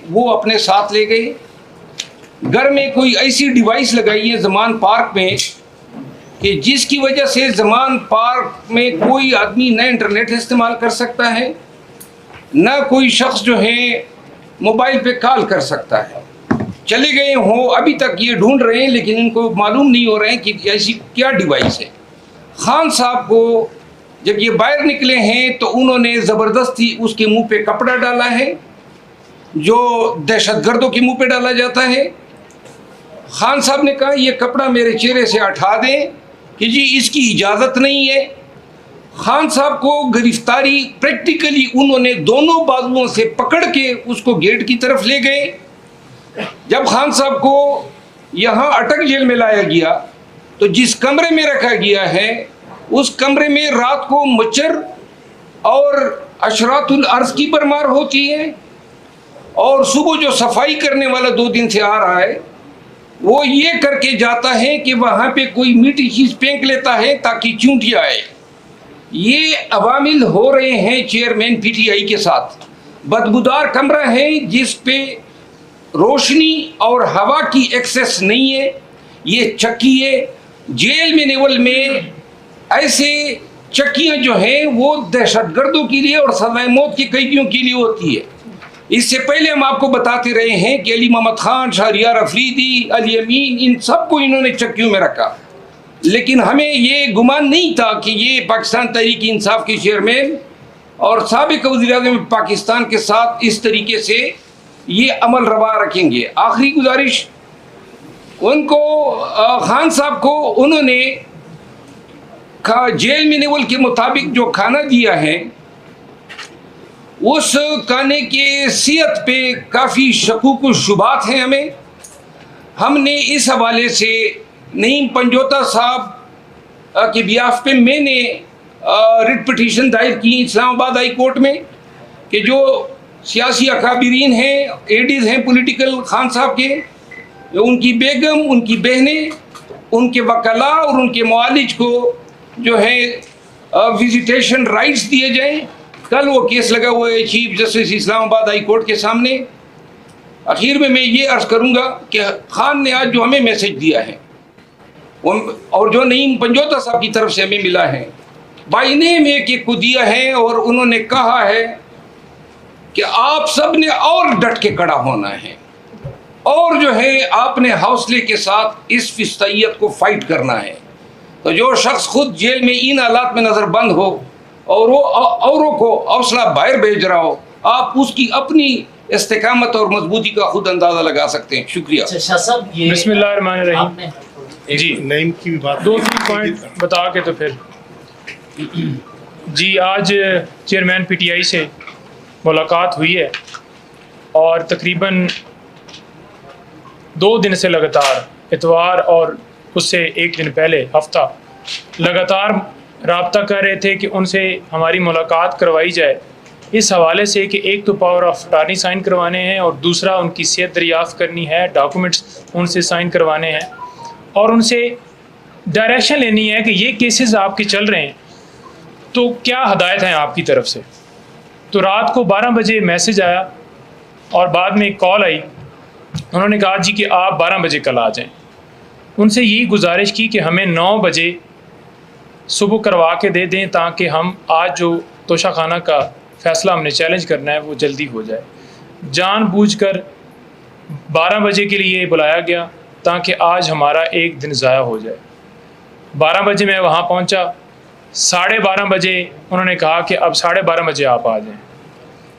वो अपने साथ ले गए। घर में कोई ऐसी डिवाइस लगाई है जमान पार्क में कि जिसकी वजह से जमान पार्क में कोई आदमी न इंटरनेट इस्तेमाल कर सकता है, न कोई शख्स जो है मोबाइल पे कॉल कर सकता है। चले गए हों, अभी तक ये ढूंढ रहे हैं लेकिन इनको मालूम नहीं हो रहे हैं कि ऐसी क्या डिवाइस है। खान साहब को जब ये बाहर निकले हैं तो उन्होंने ज़बरदस्ती उसके मुंह पे कपड़ा डाला है जो दहशतगर्दों के मुंह पे डाला जाता है। खान साहब ने कहा ये कपड़ा मेरे चेहरे से हटा दें कि जी इसकी इजाज़त नहीं है। खान साहब को गिरफ्तारी प्रैक्टिकली उन्होंने दोनों बाजुओं से पकड़ के उसको गेट की तरफ ले गए। जब खान साहब को यहाँ अटक जेल में लाया गया तो जिस कमरे में रखा गया है उस कमरे में रात को मच्छर और अशरातुल अर्ज़ की बरमार होती है, और सुबह जो सफाई करने वाला 2 दिन से आ रहा है वो ये करके जाता है कि वहाँ पे कोई मीठी चीज़ फेंक लेता है ताकि चूंटी आए। ये अवामिल हो रहे हैं चेयरमैन पीटीआई के साथ। बदबूदार कमरा है जिस पे रोशनी और हवा की एक्सेस नहीं है, ये चक्की है। जेल में नेवल में ऐसे चक्कियाँ जो हैं वो दहशतगर्दों के लिए और सज़ाए मौत के कैदियों के लिए होती है। इससे पहले हम आपको बताते रहे हैं कि अली मोहम्मद खान, शहरियार अफरीदी, अली अमीन, इन सबको इन्होंने चक्कियों में रखा, लेकिन हमें ये गुमान नहीं था कि ये पाकिस्तान तहरीक इंसाफ के चेयरमैन और साबिक वज़ीर-ए-आज़म पाकिस्तान के साथ इस तरीके से ये अमल रवा रखेंगे। आखिरी गुजारिश उनको, खान साहब को उन्होंने जेल में नेवल के मुताबिक जो खाना दिया है उस खाने के सेहत पे काफ़ी शकूक व शुबात हैं। हमने इस हवाले से नईम पंजोता साहब के बियाफ पे मैंने रिट पिटीशन दायर की इस्लामाबाद हाई कोर्ट में कि जो सियासी अकाबिरीन हैं, एडीज़ हैं पॉलिटिकल खान साहब के, उनकी बेगम, उनकी बहनें, उनके वकला और उनके मुआलिज को जो है विजिटेशन राइट्स दिए जाएं। कल वो केस लगा हुआ है chief justice Islamabad high court के सामने। आखिर में मैं ये अर्ज़ करूँगा कि खान ने आज जो हमें मैसेज दिया है और जो नईम पंजोता साहब की तरफ से हमें मिला है, बाई नेम एक को दिया है और उन्होंने कहा है कि आप सब ने और डट के खड़ा होना है और जो है आपने हौसले के साथ इस फिस्तायत को फाइट करना है। तो जो शख्स खुद जेल में इन हालात में नज़रबंद हो और वो औरों को हौसला बाहर भेज रहा हो, आप उसकी अपनी इस्तेकामत और मजबूती का खुद अंदाज़ा लगा सकते हैं। शुक्रिया। बिस्मिल्लाहिर्रहमानिर्रहीम। जी नईम की बात 2-3 पॉइंट बता के तो फिर जी आज चेयरमैन पीटीआई से मुलाकात हुई है और तकरीबन 2 दिन से लगातार, इतवार और उससे 1 दिन पहले हफ्ता लगातार राब्ता कर रहे थे कि उनसे हमारी मुलाकात करवाई जाए इस हवाले से कि एक तो पावर ऑफ अटॉर्नी साइन करवाने हैं और दूसरा उनकी सेहत दरियाफ़्त करनी है, डॉक्यूमेंट्स उनसे साइन करवाने हैं और उनसे डायरेक्शन लेनी है कि ये केसेस आपके चल रहे हैं तो क्या हदायत हैं आपकी तरफ से। तो रात को 12 बजे मैसेज आया और बाद में एक कॉल आई, उन्होंने कहा जी कि आप 12 बजे कल आ जाएं। उनसे यही गुजारिश की कि हमें 9 बजे सुबह करवा के दे दें ताकि हम आज जो तोशाखाना का फ़ैसला हमने चैलेंज करना है वो जल्दी हो जाए। जानबूझकर 12 बजे के लिए बुलाया गया ताकि आज हमारा एक दिन ज़ाया हो जाए। 12 बजे मैं वहाँ पहुँचा, 12:30 बजे उन्होंने कहा कि अब 12:30 बजे आप आ जाएं।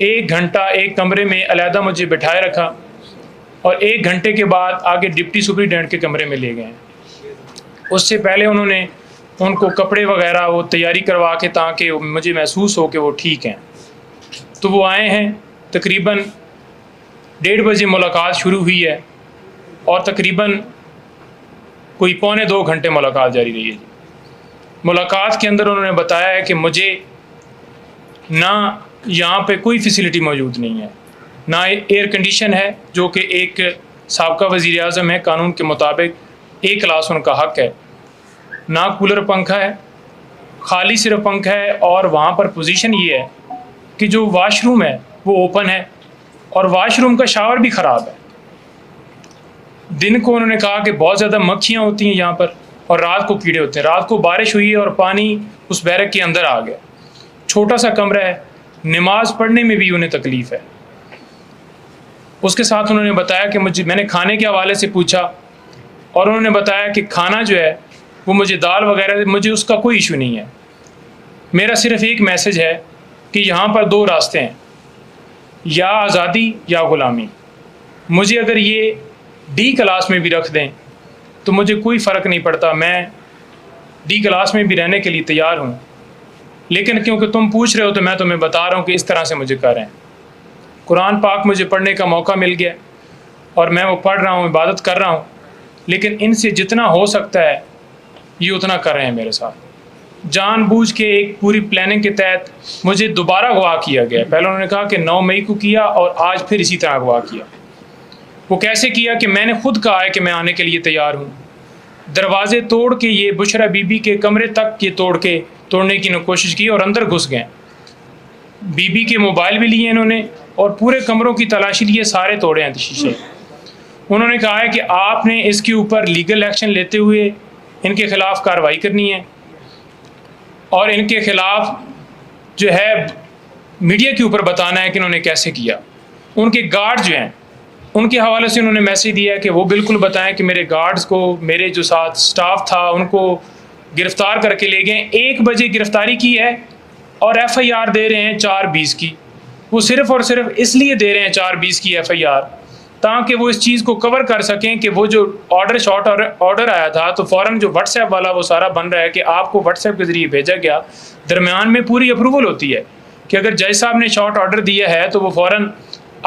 1 घंटा एक कमरे में अलहदा मुझे बिठाए रखा और 1 घंटे के बाद आगे डिप्टी सुपरिटेंडेंट के कमरे में ले गए। उससे पहले उन्होंने उनको कपड़े वगैरह वो तैयारी करवा के ताकि मुझे महसूस हो कि वो ठीक हैं। तो वो आए हैं, तकरीबन 1:30 बजे मुलाकात शुरू हुई है और तकरीबन कोई 1-2 घंटे मुलाकात जारी रही है। मुलाकात के अंदर उन्होंने बताया है कि मुझे ना यहाँ पे कोई फैसिलिटी मौजूद नहीं है, ना एयर कंडीशन है जो कि एक साबका वज़ीर आज़म है, कानून के मुताबिक A क्लास उनका हक़ है, ना कूलर पंखा है, खाली सिर्फ पंखा है और वहाँ पर पोजीशन ये है कि जो वाशरूम है वो ओपन है और वाशरूम का शावर भी ख़राब है। दिन को उन्होंने कहा कि बहुत ज़्यादा मक्खियाँ होती हैं यहाँ पर और रात को कीड़े होते हैं। रात को बारिश हुई है और पानी उस बैरक के अंदर आ गया। छोटा सा कमरा है, नमाज पढ़ने में भी उन्हें तकलीफ़ है। उसके साथ उन्होंने बताया कि मैंने खाने के हवाले से पूछा और उन्होंने बताया कि खाना जो है वो मुझे दाल वगैरह, मुझे उसका कोई इशू नहीं है। मेरा सिर्फ़ एक मैसेज है कि यहाँ पर दो रास्ते हैं, या आज़ादी या ग़ुलामी। मुझे अगर ये डी क्लास में भी रख दें तो मुझे कोई फ़र्क नहीं पड़ता, मैं डी क्लास में भी रहने के लिए तैयार हूँ। लेकिन क्योंकि तुम पूछ रहे हो तो मैं तुम्हें बता रहा हूँ कि इस तरह से मुझे कर रहे हैं। कुरान पाक मुझे पढ़ने का मौका मिल गया और मैं वो पढ़ रहा हूँ, इबादत कर रहा हूँ, लेकिन इनसे जितना हो सकता है ये उतना कर रहे हैं मेरे साथ। जानबूझ के एक पूरी प्लानिंग के तहत मुझे दोबारा अगवा किया गया। पहले उन्होंने कहा कि 9 मई को किया और आज फिर इसी तरह अगवा किया। वो कैसे किया कि मैंने खुद कहा है कि मैं आने के लिए तैयार हूँ। दरवाजे तोड़ के ये बुशरा बीबी के कमरे तक ये तोड़ने की कोशिश की और अंदर घुस गए। बीबी के मोबाइल भी लिए इन्होंने और पूरे कमरों की तलाशी लिए, सारे तोड़े हैं शीशे। उन्होंने कहा है कि आपने इसके ऊपर लीगल एक्शन लेते हुए इनके ख़िलाफ़ कार्रवाई करनी है और इनके ख़िलाफ़ जो है मीडिया के ऊपर बताना है कि इन्होंने कैसे किया। उनके गार्ड जो हैं उनके हवाले से उन्होंने मैसेज दिया है कि वो बिल्कुल बताएं कि मेरे गार्ड्स को, मेरे जो साथ स्टाफ था उनको गिरफ़्तार करके ले गए। 1 बजे गिरफ़्तारी की है और FIR दे रहे हैं 4:20 की। वो सिर्फ़ और सिर्फ इसलिए दे रहे हैं 4:20 की FIR ताकि वो इस चीज़ को कवर कर सकें कि वो जो ऑर्डर आया था तो फ़ौरन जो व्हाट्सएप वाला वो सारा बन रहा है कि आपको व्हाट्सएप के ज़रिए भेजा गया। दरमियान में पूरी अप्रूवल होती है कि अगर जज साहब ने शॉर्ट ऑर्डर दिया है तो वो फ़ौरन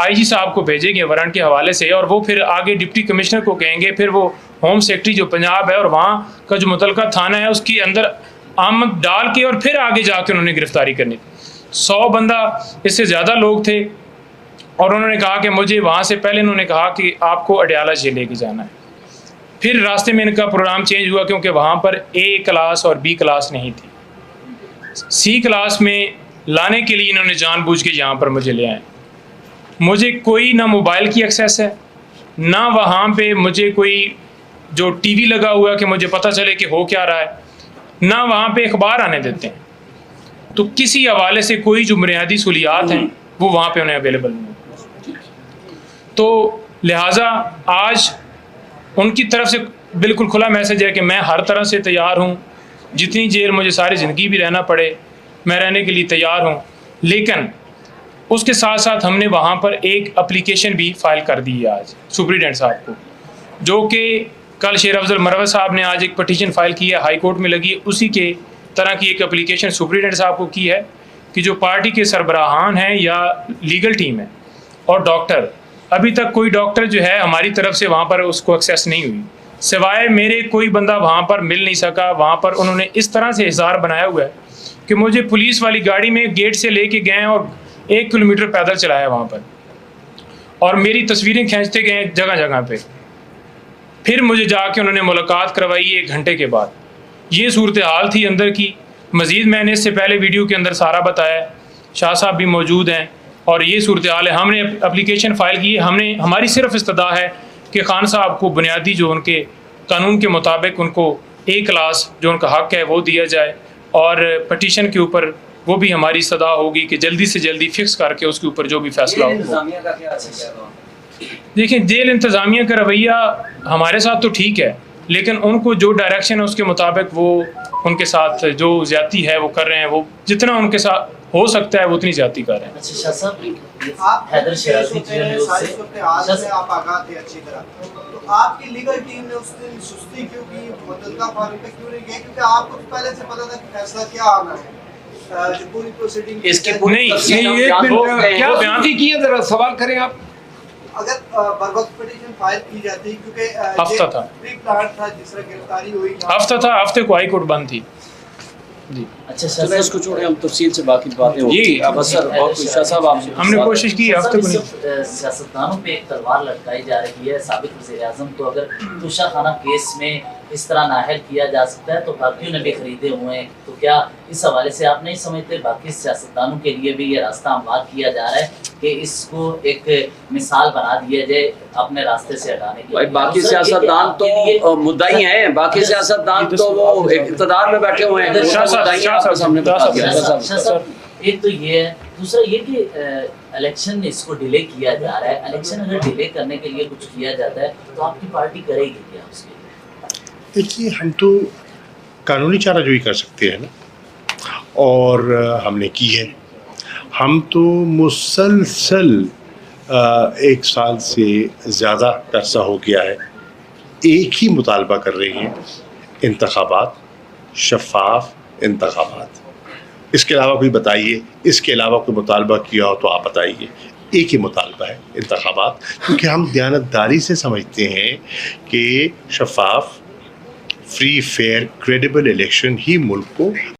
IG साहब को भेजेंगे वारंट के हवाले से और वो फिर आगे डिप्टी कमिश्नर को कहेंगे, फिर वो होम सेक्रेटरी जो पंजाब है और वहाँ का जो मुतलका थाना है उसके अंदर आमद डाल के और फिर आगे जाके उन्होंने गिरफ़्तारी करनी। 100 बंदा, इससे ज़्यादा लोग थे और उन्होंने कहा कि मुझे वहाँ से पहले उन्होंने कहा कि आपको अडयाला जेल लेके जाना है। फिर रास्ते में इनका प्रोग्राम चेंज हुआ क्योंकि वहाँ पर A क्लास और B क्लास नहीं थी। C क्लास में लाने के लिए इन्होंने जानबूझ के यहाँ पर मुझे ले आए। मुझे कोई ना मोबाइल की एक्सेस है, ना वहाँ पे मुझे कोई जो TV लगा हुआ है कि मुझे पता चले कि हो क्या रहा है, ना वहाँ पे अखबार आने देते हैं। तो किसी हवाले से कोई जो बुनियादी सहूलियात हैं वो वहाँ पे उन्हें अवेलेबल नहीं। तो लिहाजा आज उनकी तरफ से बिल्कुल खुला मैसेज है कि मैं हर तरह से तैयार हूँ, जितनी जेल मुझे सारी ज़िंदगी भी रहना पड़े मैं रहने के लिए तैयार हूँ। लेकिन उसके साथ साथ हमने वहाँ पर एक एप्लीकेशन भी फ़ाइल कर दी है आज सुप्रीडेंट साहब को, जो कि कल शेर अफजल मरवत साहब ने आज एक पटिशन फ़ाइल की है, हाई कोर्ट में लगी है। उसी के तरह की एक एप्लीकेशन सुप्रीडेंट साहब को की है कि जो पार्टी के सरबराहान हैं या लीगल टीम है और डॉक्टर, अभी तक कोई डॉक्टर जो है हमारी तरफ से वहाँ पर उसको एक्सेस नहीं हुई, सिवाय मेरे कोई बंदा वहाँ पर मिल नहीं सका। वहाँ पर उन्होंने इस तरह से हिसार बनाया हुआ है कि मुझे पुलिस वाली गाड़ी में गेट से लेके गए और 1 किलोमीटर पैदल चलाया वहाँ पर और मेरी तस्वीरें खींचते गए जगह जगह पे। फिर मुझे जाके उन्होंने मुलाकात करवाई 1 घंटे के बाद। ये सूरत हाल थी अंदर की। मज़ीद मैंने इससे पहले वीडियो के अंदर सारा बताया, शाह साहब भी मौजूद हैं और ये सूरत हाल है। हमने एप्लीकेशन फ़ाइल की है, हमारी सिर्फ इस्तदा है कि खान साहब को बुनियादी जो उनके कानून के मुताबिक उनको A क्लास जो उनका हक़ है वो दिया जाए और पटिशन के ऊपर वो भी हमारी सदा होगी कि जल्दी से जल्दी फिक्स करके उसके ऊपर जो भी फैसला हो। देखिए, जेल इंतज़ामिया का रवैया हमारे साथ तो ठीक है, लेकिन उनको जो डायरेक्शन है उसके मुताबिक वो उनके साथ जो ज़्यादती है वो कर रहे हैं। वो जितना उनके साथ हो सकता है वो उतनी ज़्यादती कर रहे हैं। अच्छा शाह साहब, आप हैदर शराजी आप आगाह थे अच्छी तरह, तो आपकी लीगल टीम ने उस दिन सुस्ती क्यों की, मुतलका फारूक पे क्यों नहीं गए? क्योंकि आपको तो पहले से पता था कि फैसला क्या आना है। जो पूरी प्रोसीडिंग इसकी नहीं, एक मिनट, क्या बयान किया, जरा सवाल करें आप। अगर बर वक्त पिटीशन फाइल की जाती, क्योंकि हफ्ता था, प्री प्लान था, जिस तरह गिरफ्तारी हुई, हफ्ता था, हफ्ते को हाई कोर्ट बंद थी जी। अच्छा शाह, इसको छोड़े हम तफसील से बाकी बातें जी। अब सर और कुछ शाह साहब आपसे हमने कोशिश की हफ्ते को नहीं। सियासतदानों पे एक तलवार लटकाई जा रही है। साबिक वज़ीर-ए-आज़म को अगर तुषार खाना केस में इस तरह नाअहल किया जा सकता है, तो बाकियों ने भी खरीदे हुए हैं, तो क्या इस हवाले से आप नहीं समझते बाकी सियासतदानों के लिए भी ये रास्ता हमवार किया जा रहा है कि इसको एक मिसाल बना दिया जाए अपने रास्ते से हटाने के भाई लिए? बाकी दूसरा ये कि सियासतदान आपके तो मुद्दाई हैं, बाकी सियासतदान तो वो इक़्तिदार में बैठे हुए हैं, वो शाह साहब, मुद्दाई हैं, शाह आपके सामने साहब, बता दिया। शाह शाह साहब, एक तो ये है, दूसरा ये कि इलेक्शन इसको डिले किया जा रहा है। इलेक्शन अगर डिले करने के लिए कुछ किया जाता है तो आपकी पार्टी करेगी क्या उसके लिए? देखिए, हम तो कानूनी चाराजोई कर सकते हैं ना, और हमने की है। हम तो मुसलसल 1 साल से ज़्यादा अरसा हो गया है एक ही मुतालबा कर रहे हैं, इंतखाबात, शफ़ाफ इंतखाबात। इसके अलावा कोई बताइए, इसके अलावा कोई मुतालबा किया हो तो आप बताइए। एक ही मुतालबा है, इंतखाबात, क्योंकि हम दयानतदारी से समझते हैं कि शफ़ाफ, फ्री, फेयर, क्रेडिबल इलेक्शन ही मुल्क को